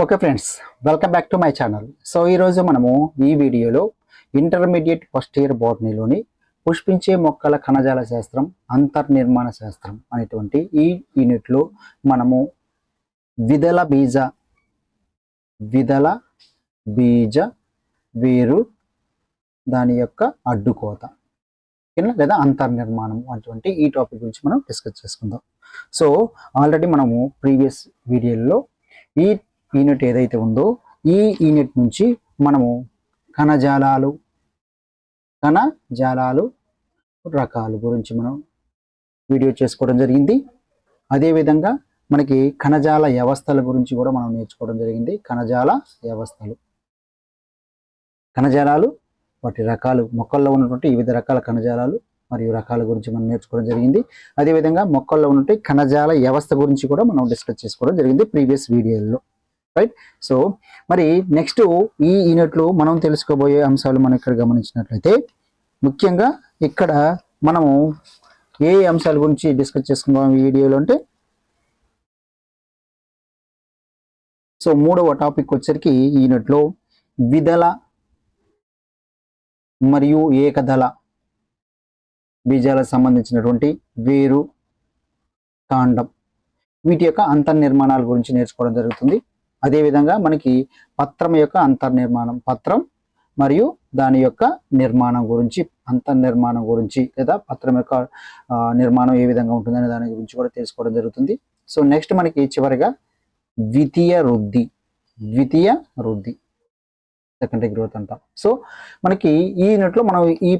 Okay friends, welcome back to my channel. So ఈరోజు మనము ఈ వీడియోలో ఇంటర్మీడియట్ ఫస్ట్ ఇయర్ బోటనీలోని పుష్పించే మొక్కల కణజాల శాస్త్రం, అంతర్నిర్మాణ శాస్త్రం అనేటువంటి ఈ యూనిట్లో మనము విదల బీజ విదల బీజ వేరు దాని యొక్క అడ్డుకోత లేదా అంతర్నిర్మాణం అటువంటి ఈ టాపిక్ గురించి మనం డిస్కస్ చేసుకుందాం. సో ఆల్రెడీ మనము ప్రీవియస్ వీడియోలో ఈ యూనిట్ ఏదైతే ఉందో ఈ యూనిట్ నుంచి మనము కణజాలాలు రకాలు గురించి మనం వీడియో చేసుకోవడం జరిగింది. అదేవిధంగా మనకి కణజాల వ్యవస్థల గురించి కూడా మనం నేర్చుకోవడం జరిగింది. కణజాలాలు వాటి రకాలు, మొక్కల్లో ఉన్నటువంటి వివిధ రకాల కణజాలాలు మరియు రకాల గురించి మనం నేర్చుకోవడం జరిగింది. అదేవిధంగా మొక్కల్లో ఉన్నటువంటి కణజాల వ్యవస్థ గురించి కూడా మనం డిస్కస్ చేసుకోవడం జరిగింది ప్రీవియస్ వీడియోలో. రైట్. సో మరి నెక్స్ట్ ఈ యూనిట్లో మనం తెలుసుకోబోయే అంశాలు మనం ఇక్కడ గమనించినట్లయితే ముఖ్యంగా ఇక్కడ మనము ఏ అంశాల గురించి డిస్కస్ చేసుకుందాం ఈ వీడియోలో అంటే, సో మూడవ టాపిక్ వచ్చరికి ఈ యూనిట్లో విదల మరియు ఏకదళ బీజాలకు సంబంధించినటువంటి వేరు, కాండం వీటి యొక్క అంతర్నిర్మాణాల గురించి నేర్చుకోవడం జరుగుతుంది. అదేవిధంగా మనకి పత్రం యొక్క అంతర్నిర్మాణం, పత్రం మరియు దాని యొక్క నిర్మాణం గురించి, అంతర్నిర్మాణం గురించి లేదా పత్రం యొక్క నిర్మాణం ఏ విధంగా ఉంటుందనే దాని గురించి కూడా తెలుసుకోవడం జరుగుతుంది. సో నెక్స్ట్ మనకి చివరిగా ద్వితీయ వృద్ధి సెకండరీ గ్రోత్ అంటాం. సో మనకి ఈ యూనిట్లో మనం ఈ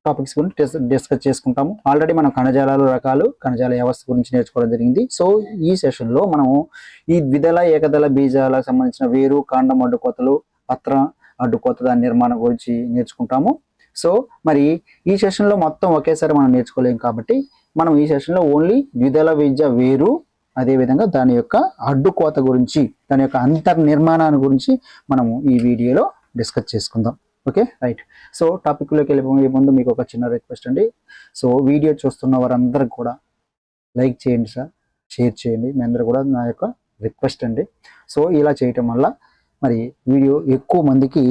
టాపిక్స్ గురించి డిస్కస్ చేసుకుంటాము. ఆల్రెడీ మనం కణజాలాలు రకాలు, కణజాల వ్యవస్థ గురించి నేర్చుకోవడం జరిగింది. సో ఈ సెషన్లో మనము ఈ ద్విదళ ఏకదళ బీజాలకు సంబంధించిన వేరు, కాండం అడ్డుకోతలు, పత్రం అడ్డుకోత దాని నిర్మాణం గురించి నేర్చుకుంటాము. సో మరి ఈ సెషన్లో మొత్తం ఒకేసారి మనం నేర్చుకోలేము కాబట్టి మనం ఈ సెషన్లో ఓన్లీ ద్విదళ బీజ వేరు, అదేవిధంగా దాని యొక్క అడ్డుకోత గురించి, దాని యొక్క అంతర్నిర్మాణాన్ని గురించి మనము ఈ వీడియోలో డిస్కస్ చేసుకుందాం. Okay, right. సో టాపిక్లోకి వెళ్ళిపోయే ముందు మీకు ఒక చిన్న రిక్వెస్ట్ అండి. సో వీడియో చూస్తున్న వారందరికి కూడా లైక్ చేయండి సార్, షేర్ చేయండి. మీ అందరూ కూడా నా యొక్క రిక్వెస్ట్ అండి. సో ఇలా చేయటం వల్ల మరి వీడియో ఎక్కువ మందికి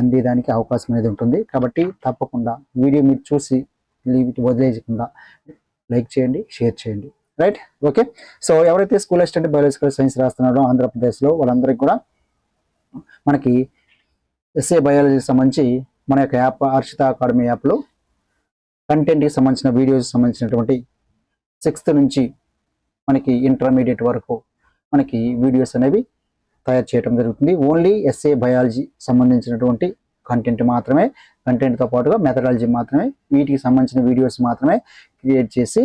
అందేదానికి అవకాశం అనేది ఉంటుంది. కాబట్టి తప్పకుండా వీడియో మీరు చూసి వదిలేయకుండా లైక్ చేయండి, షేర్ చేయండి. Right, okay. సో ఎవరైతే స్కూల్ అసిస్టెంట్ బయాలజికల్ సైన్స్ రాస్తున్నారో ఆంధ్రప్రదేశ్లో వాళ్ళందరికీ కూడా మనకి ఎస్ఏ బయాలజీకి సంబంధించి మన యొక్క యాప్ హర్షిత అకాడమీ యాప్లో కంటెంట్కి సంబంధించిన వీడియోస్ సంబంధించినటువంటి 6th నుంచి మనకి ఇంటర్మీడియట్ వరకు మనకి వీడియోస్ అనేవి తయారు చేయడం జరుగుతుంది. ఓన్లీ ఎస్ఏ బయాలజీ సంబంధించినటువంటి కంటెంట్ మాత్రమే, కంటెంట్తో పాటుగా మెథడాలజీ మాత్రమే, వీటికి సంబంధించిన వీడియోస్ మాత్రమే క్రియేట్ చేసి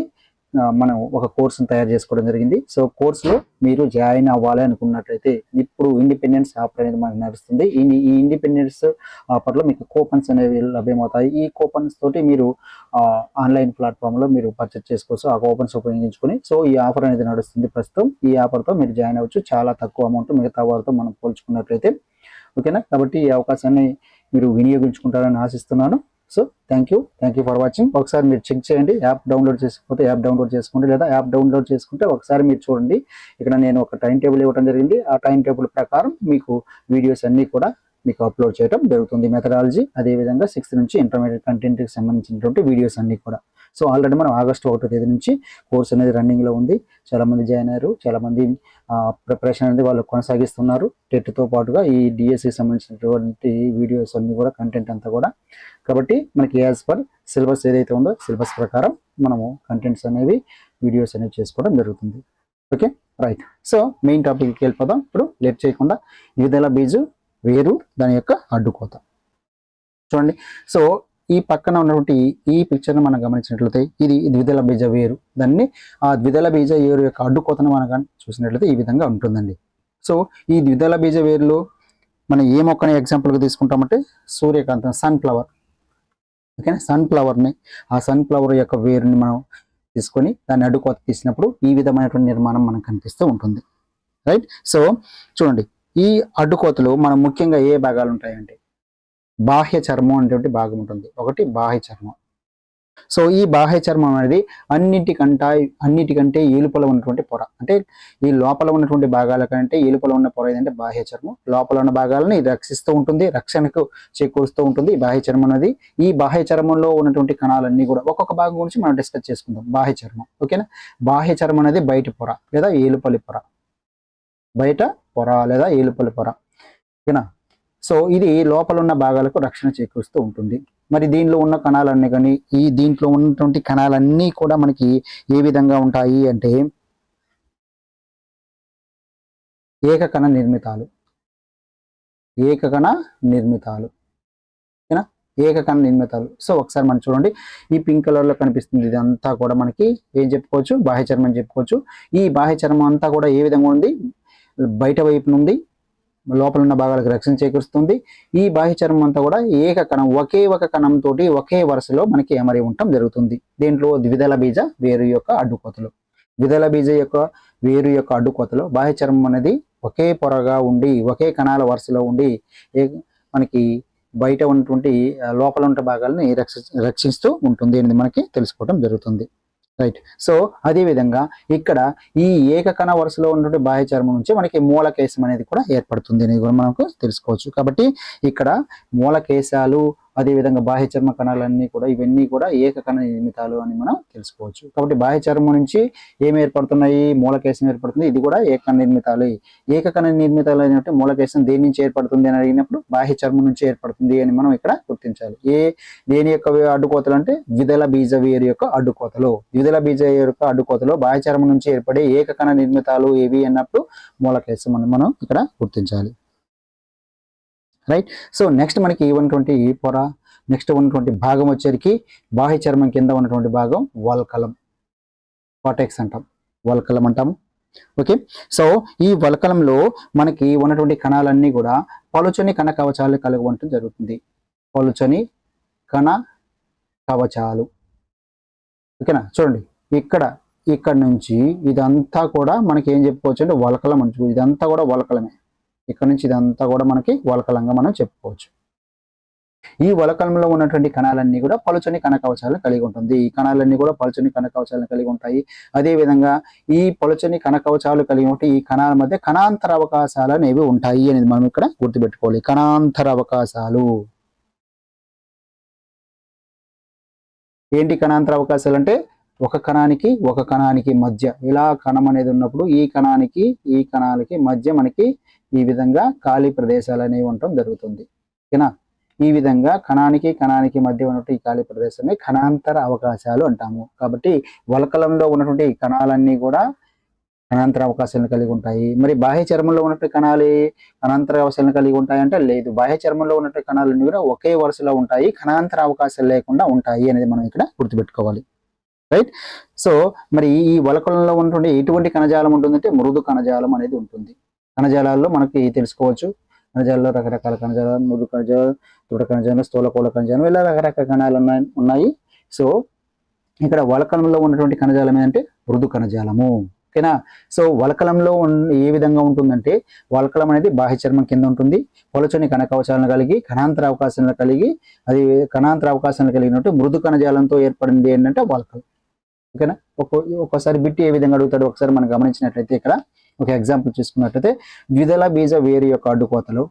మనం ఒక కోర్సును తయారు చేసుకోవడం జరిగింది. సో కోర్సులో మీరు జాయిన్ అవ్వాలి అనుకున్నట్లయితే ఇప్పుడు ఇండిపెండెన్స్ ఆఫర్ అనేది మనకు నడుస్తుంది. ఈ ఇండిపెండెన్స్ ఆఫర్లో మీకు కూపన్స్ అనేవి లభ్యమవుతాయి. ఈ కూపన్స్ తోటి మీరు ఆన్లైన్ ప్లాట్ఫామ్లో మీరు పర్చేస్ చేసుకోవచ్చు. ఆ కూపన్స్ ఉపయోగించుకొని సో ఈ ఆఫర్ అనేది నడుస్తుంది ప్రస్తుతం. ఈ ఆఫర్తో మీరు జాయిన్ అవ్వచ్చు. చాలా తక్కువ అమౌంట్ మిగతా వారితో మనం పోల్చుకున్నట్లయితే. ఓకేనా? కాబట్టి ఈ అవకాశాన్ని మీరు వినియోగించుకుంటారని ఆశిస్తున్నాను. So thank you for watching. ఒకసారి మీరు చెక్ చేయండి. యాప్ డౌన్లోడ్ చేసుకోకపోతే యాప్ డౌన్లోడ్ చేసుకోండి, లేదా యాప్ డౌన్లోడ్ చేసుకుంటే ఒకసారి మీరు చూడండి. ఇక్కడ నేను ఒక టైం టేబుల్ ఇవ్వడం జరిగింది. ఆ టైం టేబుల్ ప్రకారం మీకు వీడియోస్ అన్నీ కూడా మీకు అప్లోడ్ చేయడం జరుగుతుంది. మెథడాలజీ, అదేవిధంగా 6th నుంచి ఇంటర్మీడియట్ కంటెంట్కి సంబంధించినటువంటి వీడియోస్ అన్నీ కూడా. సో ఆల్రెడీ మనం ఆగస్టు 1వ తేదీ నుంచి కోర్స్ అనేది రన్నింగ్లో ఉంది. చాలామంది జాయిన్ అయ్యారు, చాలామంది ప్రిపరేషన్ అనేది వాళ్ళు కొనసాగిస్తున్నారు. టెట్తో పాటుగా ఈ డిఎస్సికి సంబంధించినటువంటి వీడియోస్ అన్నీ కూడా, కంటెంట్ అంతా కూడా. కాబట్టి మనకి యాజ్ పర్ సిలబస్ ఏదైతే ఉందో సిలబస్ ప్రకారం మనము కంటెంట్స్ అనేవి, వీడియోస్ అనేవి చేసుకోవడం జరుగుతుంది. Okay, right. సో మెయిన్ టాపిక్కి వెళ్ళిపోదాం. ఇప్పుడు లేట్ చేయకుండా ద్విదళ బీజు వేరు, దాని యొక్క అడ్డుకోత చూడండి. సో ఈ పక్కన ఉన్నటువంటి ఈ పిక్చర్ని మనం గమనించినట్లయితే ఇది ద్విదళ బీజ వేరు. దాన్ని ఆ ద్విదళ బీజ వేరు యొక్క అడ్డుకోతను మనం చూసినట్లయితే ఈ విధంగా ఉంటుందండి. సో ఈ ద్విదళ బీజ వేరులో మనం ఏ మొక్కని ఎగ్జాంపుల్గా తీసుకుంటామంటే సూర్యకాంతం, సన్ఫ్లవర్. ఓకేనా? ఆ సన్ఫ్లవర్ యొక్క వేరుని మనం తీసుకొని దాన్ని అడ్డుకోత తీసినప్పుడు ఈ విధమైనటువంటి నిర్మాణం మనకు కనిపిస్తూ ఉంటుంది. రైట్. సో చూడండి, ఈ అడ్డుకోతలు మనం ముఖ్యంగా ఏ భాగాలు ఉంటాయంటే బాహ్య చర్మం అనేటువంటి భాగం ఉంటుంది. ఒకటి బాహ్య చర్మం, సో ఈ బాహ్య చర్మం అనేది అన్నిటికంటే ఏలుపల ఉన్నటువంటి పొర. అంటే ఈ లోపల ఉన్నటువంటి భాగాల కంటే ఏలుపల ఉన్న పొర ఏదంటే బాహ్య చర్మం. లోపల ఉన్న భాగాలను ఇది రక్షిస్తూ ఉంటుంది, రక్షణకు చేకూరుస్తూ ఉంటుంది ఈ బాహ్య చర్మం అనేది. ఈ బాహ్య చర్మంలో ఉన్నటువంటి కణాలన్నీ కూడా ఒక్కొక్క భాగం గురించి మనం డిస్కస్ చేసుకుందాం. బాహ్య చర్మం, ఓకేనా. బాహ్య చర్మం అనేది బయట పొర లేదా ఏలుపలి పొర, బయట పొర లేదా ఏలుపలి పొర, ఓకేనా. సో ఇది లోపల ఉన్న భాగాలకు రక్షణ చేకూరుస్తూ ఉంటుంది. మరి దీనిలో ఉన్న కణాలన్నీ కానీ దీంట్లో ఉన్నటువంటి కణాలన్నీ కూడా మనకి ఏ విధంగా ఉంటాయి అంటే ఏకకణ నిర్మితాలు, ఏకకణ నిర్మితాలు, ఓకేనా, ఏకకణ నిర్మితాలు. సో ఒకసారి మనం చూడండి, ఈ పింక్ కలర్ లో కనిపిస్తుంది ఇదంతా కూడా మనకి ఏం చెప్పుకోవచ్చు, బాహ్య చర్మం అని చెప్పుకోవచ్చు. ఈ బాహ్య చర్మం అంతా కూడా ఏ విధంగా ఉంది, బయట వైపు నుండి లోపల ఉన్న భాగాలకు రక్షణ చేకూరుస్తుంది. ఈ బాహ్య చర్మం అంతా కూడా ఏక కణం, ఒకే ఒక కణం తోటి ఒకే వరుసలో మనకి అమరి ఉండటం జరుగుతుంది. దేంట్లో ద్విదళ బీజ వేరు యొక్క అడ్డుకోతలు, ద్విదళ బీజ యొక్క వేరు యొక్క అడ్డుకోతలో బాహ్య చర్మం అనేది ఒకే పొరగా ఉండి ఒకే కణాల వరుసలో ఉండి మనకి బయట ఉన్నటువంటి లోపల ఉన్న భాగాలని రక్షిస్తూ ఉంటుంది అనేది మనకి తెలుసుకోవడం జరుగుతుంది. రైట్. సో అదే విధంగా ఇక్కడ ఈ ఏకకణ వరుసలో ఉన్నటువంటి బాహ్య చర్మం నుంచి మనకి మూలకేశం అనేది కూడా ఏర్పడుతుంది అనేది కూడా మనకు తెలుసుకోవచ్చు. కాబట్టి ఇక్కడ మూలకేశాలు అదేవిధంగా బాహ్య చర్మ కణాలన్నీ కూడా ఇవన్నీ కూడా ఏకకణ నిర్మితాలు అని మనం తెలుసుకోవచ్చు. కాబట్టి బాహ్య చర్మం నుంచి ఏమి ఏర్పడుతున్నాయి, మూలకేశం ఏర్పడుతుంది, ఇది కూడా ఏకకణ నిర్మితాలు. ఏకకణ నిర్మితాలు అయినట్టు మూలకేశం దేని నుంచి ఏర్పడుతుంది అని అడిగినప్పుడు బాహ్య చర్మం నుంచి ఏర్పడుతుంది అని మనం ఇక్కడ గుర్తించాలి. దేని యొక్క అడ్డుకోతలు అంటే ద్విదళ బీజ వేరు యొక్క అడ్డుకోతలు. ద్విదళ బీజ యొక్క అడ్డుకోతలు బాహ్య చర్మం నుంచి ఏర్పడే ఏకకణ నిర్మితాలు ఏవి అన్నప్పుడు మూలకేశం అని మనం ఇక్కడ గుర్తించాలి. రైట్. సో నెక్స్ట్ మనకి ఉన్నటువంటి పొర, నెక్స్ట్ ఉన్నటువంటి భాగం వచ్చేసరికి బాహ్య చర్మం కింద ఉన్నటువంటి భాగం వల్కలం, కార్టెక్స్ అంటాం, వల్కలం అంటాము. ఓకే. సో ఈ వల్కలంలో మనకి ఉన్నటువంటి కణాలన్నీ కూడా పలుచని కణ కవచాలు కలిగి ఉండటం జరుగుతుంది. పలుచని కణ కవచాలు, ఓకేనా. చూడండి ఇక్కడ నుంచి ఇదంతా కూడా మనకి ఏం చెప్పుకోవచ్చు అంటే వల్కలం అంటూ, ఇదంతా కూడా వల్కలమే. ఇక్కడ నుంచి ఇదంతా కూడా మనకి వల్కలంగా మనం చెప్పుకోవచ్చు. ఈ వల్కలంలో ఉన్నటువంటి కణాలన్నీ కూడా పలుచని కణ కవచాలను కలిగి ఉంటుంది. ఈ కణాలన్నీ కూడా పలుచని కణ కవచాలను కలిగి ఉంటాయి. అదే విధంగా ఈ పలుచని కణ కవచాలు కలిగి ఉంటే ఈ కణాల మధ్య కణాంతర అవకాశాలు అనేవి ఉంటాయి అనేది మనం ఇక్కడ గుర్తుపెట్టుకోవాలి. కణాంతర అవకాశాలు ఏంటి? కణాంతర అవకాశాలు అంటే ఒక కణానికి మధ్య ఇలా కణం అనేది ఉన్నప్పుడు ఈ కణాలకి మధ్య మనకి ఈ విధంగా ఖాళీ ప్రదేశాలు అనేవి ఉండటం జరుగుతుంది. ఓకేనా. ఈ విధంగా కణానికి మధ్య ఉన్నటువంటి ఈ ఖాళీ ప్రదేశాన్ని కణాంతర అవకాశాలు అంటాము. కాబట్టి వల్కలంలో ఉన్నటువంటి కణాలన్నీ కూడా కణాంతర అవకాశాలను కలిగి ఉంటాయి. మరి బాహ్య చర్మంలో ఉన్నటువంటి కణాలు కణాంతర అవకాశాలను కలిగి ఉంటాయి అంటే లేదు. బాహ్య చర్మంలో ఉన్నటువంటి కణాలన్నీ కూడా ఒకే వరుసలో ఉంటాయి, కణాంతర అవకాశాలు లేకుండా ఉంటాయి అనేది మనం ఇక్కడ గుర్తుపెట్టుకోవాలి. రైట్. సో మరి ఈ వల్కలంలో ఉన్నటువంటి ఎటువంటి కణజాలం ఉంటుందంటే మృదు కణజాలం అనేది ఉంటుంది. కణజాలాల్లో మనకి తెలుసుకోవచ్చు, కణజాలలో రకరకాల కణజాలాలు, మృదు కణజాలం, దృఢ కణజాలం, స్థూలకోళ కణజాలం, ఇలా రకరకాల కణాలు ఉన్నాయి. సో ఇక్కడ వల్కలంలో ఉన్నటువంటి కణజాలం ఏంటంటే మృదు కణజాలము. ఓకేనా. సో వల్కలంలో ఏ విధంగా ఉంటుందంటే వల్కలం అనేది బాహ్య చర్మం కింద ఉంటుంది, పలుచని కణ కవచాలను కలిగి కణాంతర అవకాశాలను కలిగి అది కణాంతర అవకాశాలను కలిగినట్టు మృదు కణజాలంతో ఏర్పడింది ఏంటంటే వల్కలం. ఓకేనా. ఒక్కోసారి బిట్టి ఏ విధంగా అడుగుతాడు ఒకసారి మనం గమనించినట్లయితే ఇక్కడ ఒక ఎగ్జాంపుల్ చూసుకున్నట్లయితే ద్విదళ బీజ వేరు యొక్క అడ్డుకోతలు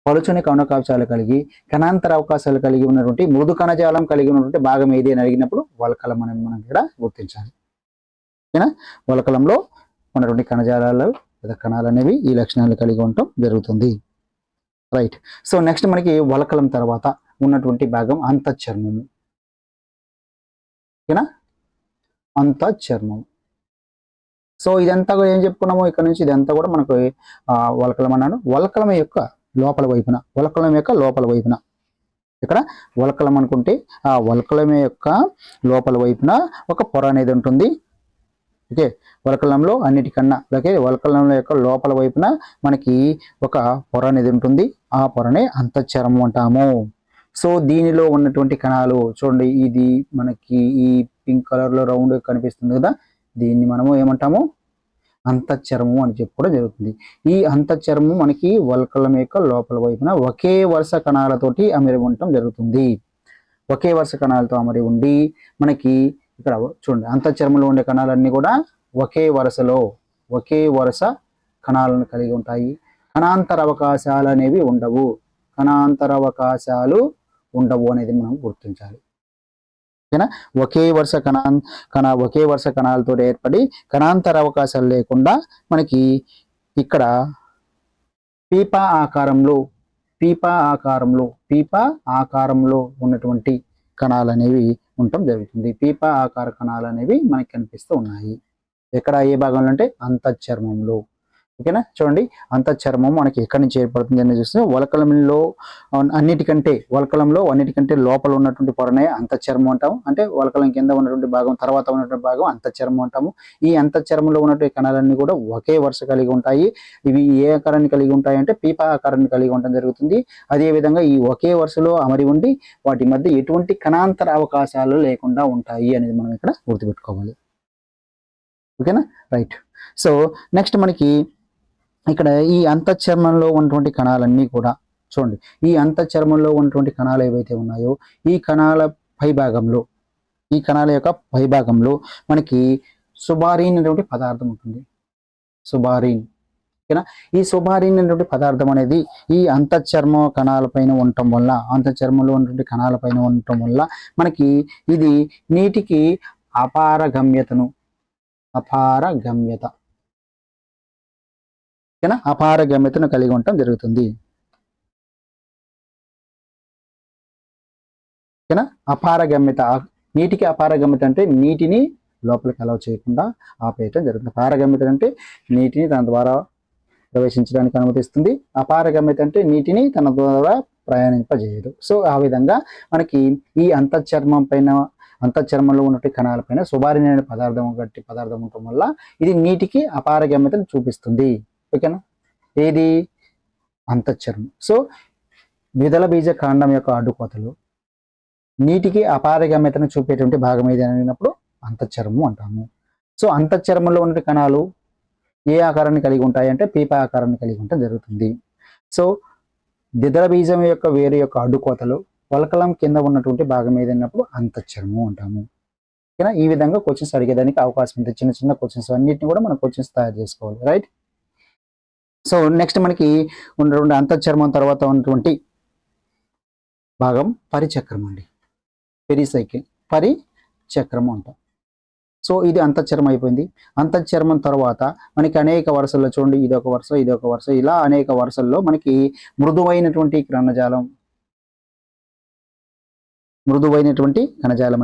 పలుచని కణ కవచాలు కలిగి కణాంతర అవకాశాలు కలిగి ఉన్నటువంటి మృదు కణజాలం కలిగి ఉన్నటువంటి భాగం ఏది అని అడిగినప్పుడు వల్కలం అనేది మనం ఇక్కడ గుర్తించాలి. ఓకేనా. వల్కలంలో ఉన్నటువంటి కణజాలాలు లేదా కణాలు అనేవి ఈ లక్షణాలు కలిగి ఉండటం జరుగుతుంది. రైట్. సో నెక్స్ట్ మనకి వల్కలం తర్వాత ఉన్నటువంటి భాగం అంతఃచర్మము. ఓకేనా. అంతఃచర్మం. సో ఇదంతా కూడా ఏం చెప్పుకున్నాము ఇక్కడ నుంచి, ఇదంతా కూడా మనకు వల్కలం అన్నాడు. వల్కలం యొక్క లోపల వైపున ఇక్కడ వల్కలం అనుకుంటే ఆ వల్కలం యొక్క లోపల వైపున ఒక పొర అనేది ఉంటుంది. ఓకే. వల్కలంలో అన్నిటికన్నా అలాగే వల్కలం యొక్క లోపల వైపున మనకి ఒక పొర అనేది ఉంటుంది. ఆ పొరనే అంతఃచర్మం అంటాము. సో దీనిలో ఉన్నటువంటి కణాలు చూడండి, ఇది మనకి ఈ పింక్ కలర్ లో రౌండ్ కనిపిస్తుంది కదా, దీన్ని మనము ఏమంటాము అంతఃచర్మం అని చెప్పుకోవడం జరుగుతుంది. ఈ అంతఃచర్మం మనకి వల్కలం యొక్క లోపల వైపున ఒకే వరుస కణాలతోటి అమరి ఉండటం జరుగుతుంది. ఒకే వరుస కణాలతో అమరి ఉండి మనకి ఇక్కడ చూడండి అంతఃచర్మంలో ఉండే కణాలన్నీ కూడా ఒకే వరుస కణాలను కలిగి ఉంటాయి. కణాంతర అవకాశాలు అనేవి ఉండవు. కణాంతర అవకాశాలు ఉండవు అనేది మనం గుర్తించాలి. ఓకేనా? ఒకే వరుస కణాలతో ఏర్పడి కణాంతర అవకాశాలు లేకుండా మనకి ఇక్కడ పీపా ఆకారంలో ఉన్నటువంటి కణాలు అనేవి ఉండటం జరుగుతుంది. పీపా ఆకార కణాలు అనేవి మనకి కనిపిస్తూ ఉన్నాయి. ఎక్కడ ఏ భాగంలో అంటే అంతఃచర్మంలో. ఓకేనా? చూడండి అంతఃచర్మం మనకి ఎక్కడి నుంచి ఏర్పడుతుంది అని చూస్తే వలకలంలో అన్నిటికంటే లోపల ఉన్నటువంటి పొరనే అంతఃచర్మం అంటాము. అంటే వలకలం కింద ఉన్నటువంటి భాగం తర్వాత ఉన్నటువంటి భాగం అంతఃచర్మం అంటాము. ఈ అంతఃచర్మంలో ఉన్నటువంటి కణాలన్నీ కూడా ఒకే వరుస కలిగి ఉంటాయి. ఇవి ఏ ఆకారాన్ని కలిగి ఉంటాయి అంటే పీపా ఆకారాన్ని కలిగి ఉండడం జరుగుతుంది. అదేవిధంగా ఈ ఒకే వరుసలో అమరి ఉండి వాటి మధ్య ఎటువంటి కణాంతర అవకాశాలు లేకుండా ఉంటాయి అనేది మనం ఇక్కడ గుర్తుపెట్టుకోవాలి. ఓకేనా? రైట్. సో నెక్స్ట్ మనకి ఇక్కడ ఈ అంతఃచర్మంలో ఉన్నటువంటి కణాలన్నీ కూడా చూడండి, ఈ అంతఃచర్మంలో ఉన్నటువంటి కణాలు ఏవైతే ఉన్నాయో ఈ కణాల యొక్క పైభాగంలో మనకి సుబారిన్ అనేటువంటి పదార్థం ఉంటుంది. సుబారిన్. ఓకేనా? ఈ సుబారిన్ అనేటువంటి పదార్థం అనేది ఈ అంతఃచర్మ కణాలపైన ఉండటం అంతఃచర్మంలో ఉన్నటువంటి కణాలపైన ఉండటం వల్ల మనకి ఇది నీటికి అపారగమ్యతను కలిగి ఉండటం జరుగుతుంది. ఓకేనా? నీటికి అపారగమ్యత అంటే నీటిని లోపలికి అలౌ చేయకుండా ఆపేయటం జరుగుతుంది. పారగమ్యత అంటే నీటిని తన ద్వారా ప్రవేశించడానికి అనుమతిస్తుంది. అపారగమ్యత అంటే నీటిని తన ద్వారా ప్రయాణింపజేయదు. సో ఆ విధంగా మనకి ఈ అంతఃచర్మంలో ఉన్నటువంటి కణాలపైన సుబారిన్ అనే గట్టి పదార్థం ఉండటం వల్ల ఇది నీటికి అపారగమ్యతను చూపిస్తుంది. ఓకేనా? ఏది? అంతఃచర్మం. సో ద్విదళ బీజ కాండం యొక్క అడ్డుకోతలు నీటికి అపారగమ్యతను చూపేటువంటి భాగం ఏది అనినప్పుడు అంతఃచర్మం అంటాము. సో అంతఃచర్మంలో ఉన్న కణాలు ఏ ఆకారాన్ని కలిగి ఉంటాయి అంటే పీపా ఆకారాన్ని కలిగి ఉండటం జరుగుతుంది. సో ద్విదళ బీజం యొక్క వేరు యొక్క అడ్డుకోతలు వలకలం కింద ఉన్నటువంటి భాగం ఏదైనప్పుడు అంతఃచర్మం అంటాము. ఓకేనా? ఈ విధంగా క్వశ్చన్స్ అడిగేదానికి అవకాశం ఉంది. చిన్న చిన్న క్వశ్చన్స్ అన్నిటిని కూడా మనం క్వశ్చన్స్ తయారు చేసుకోవాలి. రైట్. సో నెక్స్ట్ మనకి ఉన్నటువంటి అంతఃచర్మం తర్వాత ఉన్నటువంటి భాగం పరిచక్రం అండి. పరిచక్రము అంటాం. సో ఇది అంతఃచర్మం అయిపోయింది. అంతఃచర్మం తర్వాత మనకి అనేక వరుసల్లో చూడండి, ఇదొక వరుస ఇలా అనేక వరుసల్లో మనకి మృదువైనటువంటి కణజాలం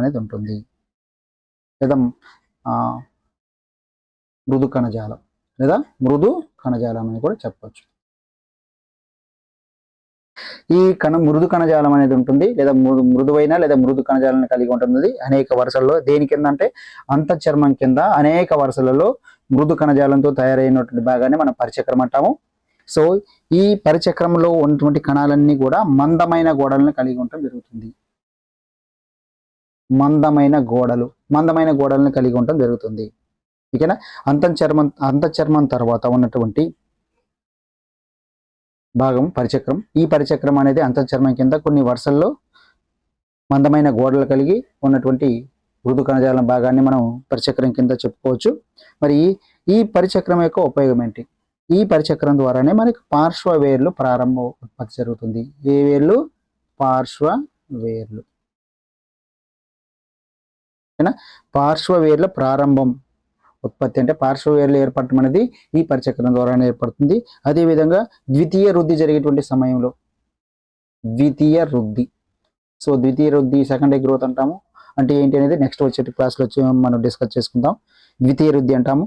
అనేది ఉంటుంది, లేదా మృదు కణజాలం అని కూడా చెప్పవచ్చు. ఈ మృదు కణజాలం అనేది ఉంటుంది, లేదా మృదువైన లేదా మృదు కణజాలాన్ని కలిగి ఉంటుంది అనేక వరుసల్లో. దేని కింద అంటే అంతఃచర్మం కింద అనేక వరుసలలో మృదు కణజాలంతో తయారైనటువంటి భాగాన్ని మనం పరిచక్రం అంటాము. సో ఈ పరిచక్రంలో ఉన్నటువంటి కణాలన్నీ కూడా మందమైన గోడలను కలిగి ఉండటం జరుగుతుంది. మందమైన గోడలను కలిగి ఉండటం జరుగుతుంది. ఓకేనా? అంతఃచర్మం తర్వాత ఉన్నటువంటి భాగం పరిచక్రం. ఈ పరిచక్రం అనేది అంతఃచర్మం కింద కొన్ని వరుసల్లో మందమైన గోడలు కలిగి ఉన్నటువంటి మృదు కణజాలం భాగాన్ని మనం పరిచక్రం కింద చెప్పుకోవచ్చు. మరి ఈ పరిచక్రం యొక్క ఉపయోగం ఏంటి? ఈ పరిచక్రం ద్వారానే మనకి పార్శ్వవేర్లు ప్రారంభ ఉత్పత్తి జరుగుతుంది. ఏ వేర్లు? పార్శ్వవేర్లు. పార్శ్వవేర్ల ప్రారంభం ఉత్పత్తి అంటే పార్శ్వవేర్లు ఏర్పడటం అనేది ఈ పరిచక్రం ద్వారానే ఏర్పడుతుంది. అదేవిధంగా ద్వితీయ వృద్ధి జరిగేటువంటి సమయంలో సో ద్వితీయ వృద్ధి సెకండరీ గ్రోత్ అంటాము. అంటే ఏంటి అనేది నెక్స్ట్ వచ్చే క్లాస్లో వచ్చి మనం డిస్కస్ చేసుకుందాం. ద్వితీయ వృద్ధి అంటాము.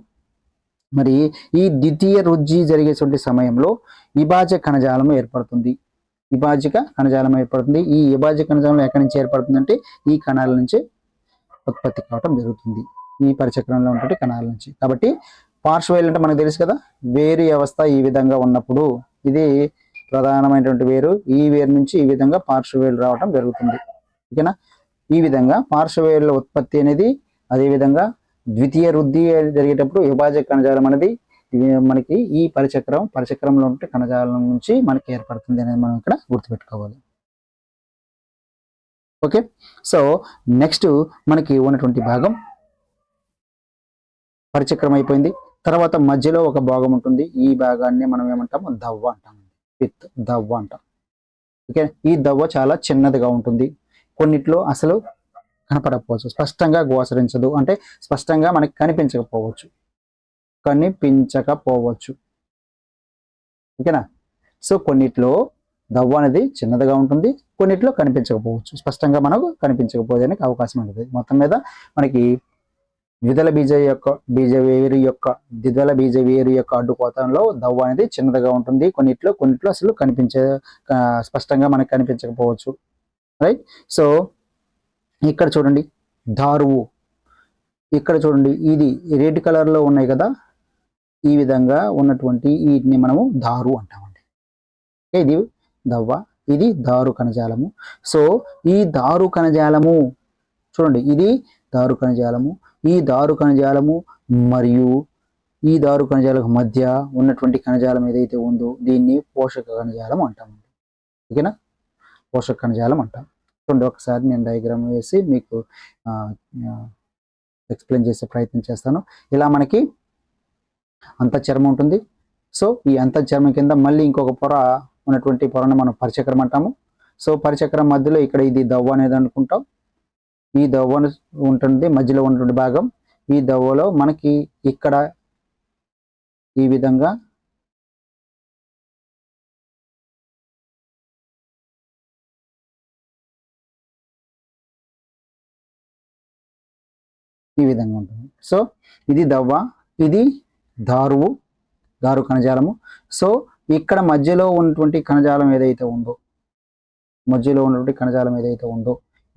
మరి ఈ ద్వితీయ వృద్ధి జరిగేటువంటి సమయంలో విభాజక కణజాలం ఏర్పడుతుంది. ఈ విభాజక కణజాలం ఎక్కడి నుంచి ఏర్పడుతుంది అంటే ఈ కణాల నుంచి ఉత్పత్తి కావటం జరుగుతుంది, ఈ పరిచక్రంలో ఉన్నటువంటి కణాల నుంచి. కాబట్టి పార్శ్వవేర్లు అంటే మనకు తెలుసు కదా, వేరు వ్యవస్థ ఈ విధంగా ఉన్నప్పుడు ఇది ప్రధానమైనటువంటి వేరు. ఈ వేరు నుంచి ఈ విధంగా పార్శ్వవేర్లు రావటం జరుగుతుంది. ఓకేనా? ఈ విధంగా పార్శ్వవేర్ల ఉత్పత్తి అనేది, అదేవిధంగా ద్వితీయ వృద్ధి జరిగేటప్పుడు విభాజక కణజాలం అనేది మనకి ఈ పరిచక్రంలో ఉంటే కణజాలం నుంచి మనకి ఏర్పడుతుంది అనేది మనం ఇక్కడ గుర్తుపెట్టుకోవాలి. ఓకే. సో నెక్స్ట్ మనకి ఉన్నటువంటి భాగం పరిచక్రం అయిపోయింది. తర్వాత మధ్యలో ఒక భాగం ఉంటుంది. ఈ భాగాన్ని మనం ఏమంటాము, దవ్వ అంటాం. పిత్ దవ్వ అంటాం. ఓకే. ఈ దవ్వ చాలా చిన్నదిగా ఉంటుంది. కొన్నిట్లో అసలు కనపడకపోవచ్చు, స్పష్టంగా గోచరించదు, అంటే స్పష్టంగా మనకి కనిపించకపోవచ్చు. ఓకేనా. సో కొన్నిట్లో దవ్వ అనేది చిన్నదిగా ఉంటుంది, కొన్నిట్లో కనిపించకపోవచ్చు, స్పష్టంగా మనకు కనిపించకపోవడానికి అవకాశం ఉంటుంది. మొత్తం మీద మనకి ద్విదళ బీజ వేరు యొక్క అడ్డుకోతంలో దవ్వ అనేది చిన్నదిగా ఉంటుంది. కొన్నిట్లో అసలు స్పష్టంగా మనకు కనిపించకపోవచ్చు. రైట్. సో ఇక్కడ చూడండి దారువు, ఇక్కడ చూడండి ఇది రెడ్ కలర్ లో ఉన్నాయి కదా, ఈ విధంగా ఉన్నటువంటి వీటిని మనము దారు అంటామండి. ఇది దవ్వ, ఇది దారు కణజాలము. సో ఈ దారు కణజాలము చూడండి, ఇది దారు కణజాలము, ఈ దారు కణజాలము మరియు ఈ దారు కణజాలకు మధ్య ఉన్నటువంటి కణజాలం ఏదైతే ఉందో దీన్ని పోషక కణజాలం అంటాము. ఓకేనా, పోషక కణజాలం అంటాం. చూడండి ఒకసారి నేను డయాగ్రామ్ వేసి మీకు ఎక్స్ప్లెయిన్ చేసే ప్రయత్నం చేస్తాను. ఇలా మనకి అంతఃచర్మం ఉంటుంది. సో ఈ అంతఃచర్మం కింద మళ్ళీ ఇంకొక పొర ఉన్నటువంటి పొరను మనం పరిచక్రం అంటాము. సో పరిచక్రం మధ్యలో ఇక్కడ ఇది దవ్వ అనేది అనుకుంటాం. ఈ దవ్వను ఉంటుంది, మధ్యలో ఉన్నటువంటి భాగం. ఈ దవ్వలో మనకి ఇక్కడ ఈ విధంగా ఉంటుంది. సో ఇది దవ్వ, ఇది దారువు, దారు కణజాలము. సో ఇక్కడ మధ్యలో ఉన్నటువంటి కణజాలం ఏదైతే ఉందో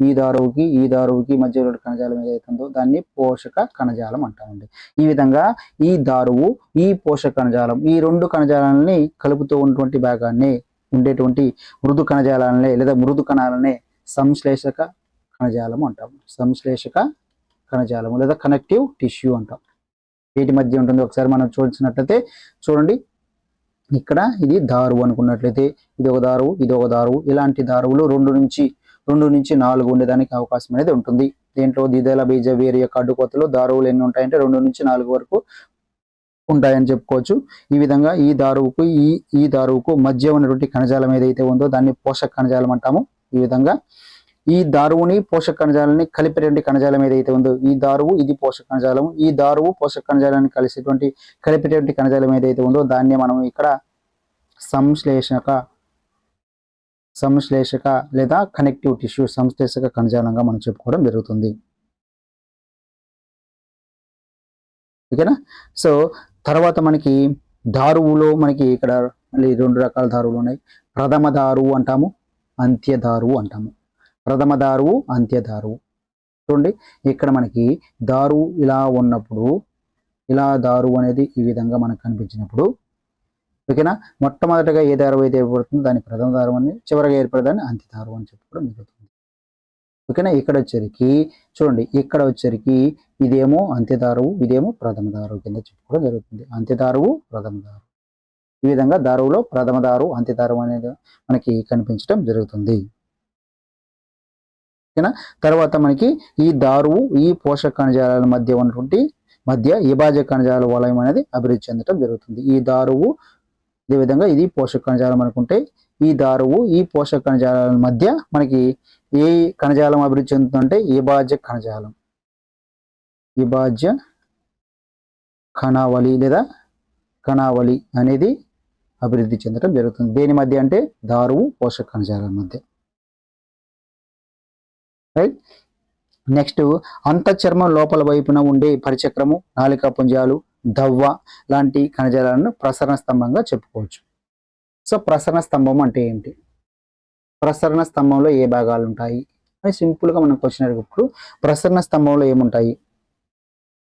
ఈ దారువుకి మధ్యలో కణజాలం ఏదైతే ఉందో దాన్ని పోషక కణజాలం అంటామండి. ఈ విధంగా ఈ దారువు, ఈ పోషక కణజాలం, ఈ రెండు కణజాలాలని కలుపుతూ ఉన్నటువంటి భాగాన్ని ఉండేటువంటి మృదు కణజాలాలనే లేదా మృదు కణాలనే సంశ్లేషక కణజాలం అంటాము. సంశ్లేషక కణజాలము లేదా కనెక్టివ్ టిష్యూ అంటాం. వీటి మధ్య ఉంటుంది. ఒకసారి మనం చూసినట్లయితే చూడండి, ఇక్కడ ఇది దారువు అనుకున్నట్లయితే ఇది ఒక దారువు, ఇది ఒక దారువు. ఇలాంటి దారువులు రెండు నుంచి 4 ఉండేదానికి అవకాశం అనేది ఉంటుంది. దీంట్లో ద్విదళ బీజ వేరు యొక్క అడ్డుకోతలో దారువులు ఎన్ని ఉంటాయంటే 2 నుంచి 4 వరకు ఉంటాయని చెప్పుకోవచ్చు. ఈ విధంగా ఈ దారువుకు మధ్య ఉన్నటువంటి కణజాలం ఏదైతే ఉందో దాన్ని పోషక కణజాలం అంటాము. ఈ విధంగా ఈ దారువుని పోషక కణజాలాన్ని కలిపేటువంటి కణజాలం ఏదైతే ఉందో ఈ దారువు, ఇది పోషక కణజాలం. ఈ దారువు పోషక కణజాలాన్ని కలిపేటువంటి కణజాలం ఏదైతే ఉందో దాన్ని మనం ఇక్కడ సంశ్లేషక లేదా కనెక్టివ్ టిష్యూ, సంశ్లేషక కణజాలంగా మనం చెప్పుకోవడం జరుగుతుంది. ఓకేనా. సో తర్వాత మనకి దారువులో మనకి ఇక్కడ మళ్ళీ 2 రకాల దారువులు ఉన్నాయి. ప్రథమ దారువు అంటాము, అంత్య దారువు అంటాము. ప్రథమ దారువు, అంత్య దారువు. చూడండి ఇక్కడ మనకి దారువు ఇలా ఉన్నప్పుడు, ఇలా దారువు అనేది ఈ విధంగా మనకు కనిపించినప్పుడు, ఓకేనా, మొట్టమొదటిగా ఏ దారువు అయితే ఏర్పడుతుందో దాన్ని ప్రథమ దారువు అని, చివరిగా ఏర్పడదాన్ని అంత్య దారువు అని చెప్పుకోవడం జరుగుతుంది. ఓకేనా. ఇక్కడ వచ్చరికి ఇదేమో అంత్య దారువు, ఇదేమో ప్రథమ దారువు కింద చెప్పుకోవడం జరుగుతుంది. అంత్య దారువు, ప్రథమ దారువు. ఈ విధంగా దారువులో ప్రథమ దారువు, అంత్య దారువు అనేది మనకి కనిపించడం జరుగుతుంది. ఓకేనా. తర్వాత మనకి ఈ దారువు, ఈ పోషక కణజాలాల మధ్య ఉన్నటువంటి విభాజక కణజాల వలయం అనేది అభివృద్ధి చెందడం జరుగుతుంది. ఈ దారువు ఇదే విధంగా ఇది పోషక కణజాలం అనుకుంటే, ఈ దారువు, ఈ పోషక కణజాలాల మధ్య మనకి ఏ కణజాలం అభివృద్ధి చెందుతుందంటే విభాజ్య కణజాలం, విభాజ్య కణావళి లేదా కణావళి అనేది అభివృద్ధి చెందడం జరుగుతుంది. దేని మధ్య అంటే దారువు, పోషక కణజాలాల మధ్య. రైట్. నెక్స్ట్ అంతఃచర్మం లోపల వైపున ఉండే పరిచక్రము, నాళికా పుంజాలు, దవ్వ లాంటి కణజాలాలను ప్రసరణ స్తంభంగా చెప్పుకోవచ్చు. సో ప్రసరణ స్తంభం అంటే ఏంటి, ప్రసరణ స్తంభంలో ఏ భాగాలు ఉంటాయి అని సింపుల్గా మనం క్వశ్చన్ అడిగినప్పుడు ప్రసరణ స్తంభంలో ఏముంటాయి.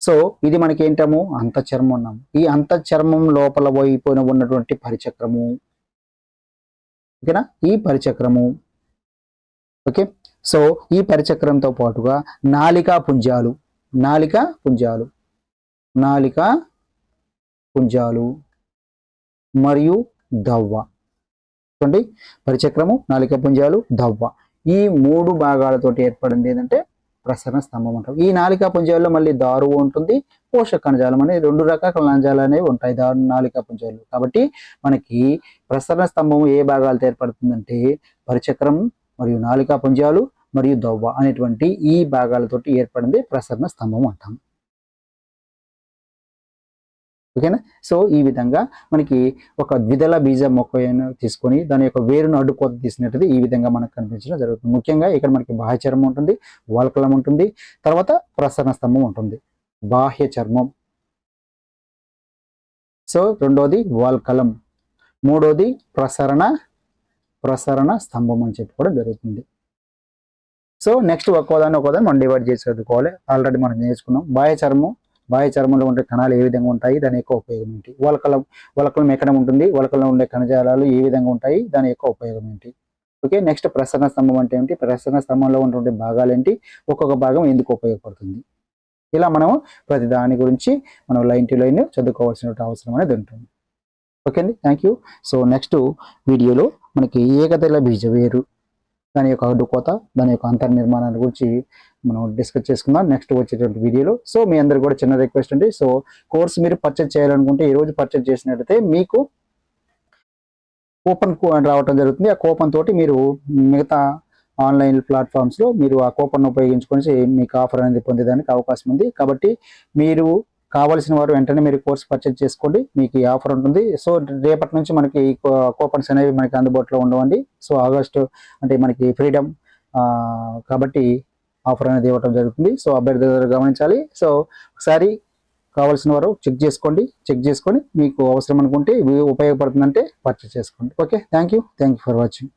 సో ఇది మనకి ఏంటము, అంతఃచర్మం ఉన్నాము. ఈ అంతఃచర్మం లోపల వైపున ఉన్నటువంటి పరిచక్రము, ఓకేనా, ఈ పరిచక్రము. ఓకే. సో ఈ పరిచక్రంతో పాటుగా నాళికా పుంజాలు మరియు దవ్వ. చూడండి పరిచక్రము, నాళికా పుంజాలు, దవ్వ, ఈ 3 భాగాలతోటి ఏర్పడింది ఏంటంటే ప్రసరణ స్తంభం అంటాం. ఈ నాళికా పుంజాల్లో మళ్ళీ దారువు ఉంటుంది, పోషక కణజాలం అనే 2 రకాల కణజాలు అనేవి ఉంటాయి నాళికా పుంజాలు. కాబట్టి మనకి ప్రసరణ స్తంభం ఏ భాగాలతో ఏర్పడుతుందంటే పరిచక్రం మరియు నాళికా పుంజాలు మరియు దొవ్వ అనేటువంటి ఈ భాగాలతోటి ఏర్పడింది ప్రసరణ స్తంభం అంటాం. ఓకేనా. సో ఈ విధంగా మనకి ఒక ద్విదళ బీజ మొక్కను తీసుకొని దాని యొక్క వేరును అడ్డుకోత తీసినట్టు ఈ విధంగా మనకు కనిపించడం జరుగుతుంది. ముఖ్యంగా ఇక్కడ మనకి బాహ్య చర్మం ఉంటుంది, వాల్కలం ఉంటుంది, తర్వాత ప్రసరణ స్తంభం ఉంటుంది. బాహ్య చర్మం, సో రెండోది వాల్కలం, మూడోది ప్రసరణ స్తంభం అని చెప్పుకోవడం జరుగుతుంది. సో నెక్స్ట్ ఒక్కోదాన్ని మనం డివైడ్ చేసి చదువుకోవాలి. ఆల్రెడీ మనం నేర్చుకున్నాం. బాహ్య చర్మంలో ఉండే కణాలు ఏ విధంగా ఉంటాయి, దాని యొక్క ఉపయోగం ఏంటి. వలకలం ఎక్కడ ఉంటుంది, వలకలంలో ఉండే కణజాలాలు ఏ విధంగా ఉంటాయి, దాని యొక్క ఉపయోగం ఏంటి. ఓకే. నెక్స్ట్ ప్రసరణ స్తంభం అంటే ఏంటి, ప్రసరణ స్తంభంలో ఉండే భాగాలు ఏంటి, ఒక్కొక్క భాగం ఎందుకు ఉపయోగపడుతుంది. ఇలా మనం ప్రతి దాని గురించి మనం లైన్ టు లైన్ చదువుకోవాల్సిన అవసరం అనేది ఉంటుంది. ఓకే అండి, థ్యాంక్ యూ. సో నెక్స్ట్ వీడియోలో మనకి ఏకదళ బీజ వేరు, దాని యొక్క అడ్డుకోత, దాని యొక్క అంతర్నిర్మాణాల గురించి మనం డిస్కస్ చేసుకుందాం నెక్స్ట్ వచ్చేటువంటి వీడియోలో. సో మీ అందరు కూడా చిన్న రిక్వెస్ట్ అండి, సో కోర్స్ మీరు పర్చేజ్ చేయాలనుకుంటే ఈ రోజు పర్చేజ్ చేసినట్లయితే మీకు కూపన్ రావడం జరుగుతుంది. ఆ కూపన్ తోటి మీరు మిగతా ఆన్లైన్ ప్లాట్ఫామ్స్లో మీరు ఆ కూపన్ ఉపయోగించుకొని మీకు ఆఫర్ అనేది పొందేదానికి అవకాశం ఉంది. కాబట్టి మీరు కావాల్సిన వారు వెంటనే మీరు కోర్స్ పర్చేజ్ చేసుకోండి, మీకు ఈ ఆఫర్ ఉంటుంది. సో రేపటి నుంచి మనకి ఈ కూపన్స్ అనేవి మనకి అందుబాటులో ఉండవండి. సో ఆగస్టు అంటే మనకి ఫ్రీడమ్ కాబట్టి ఆఫర్ అనేది ఇవ్వడం జరుగుతుంది. సో అభ్యర్థులు గమనించాలి. సో ఒకసారి కావాల్సిన వారు చెక్ చేసుకొని మీకు అవసరం అనుకుంటే ఉపయోగపడుతుందంటే పర్చేజ్ చేసుకోండి. Okay, thank you for watching.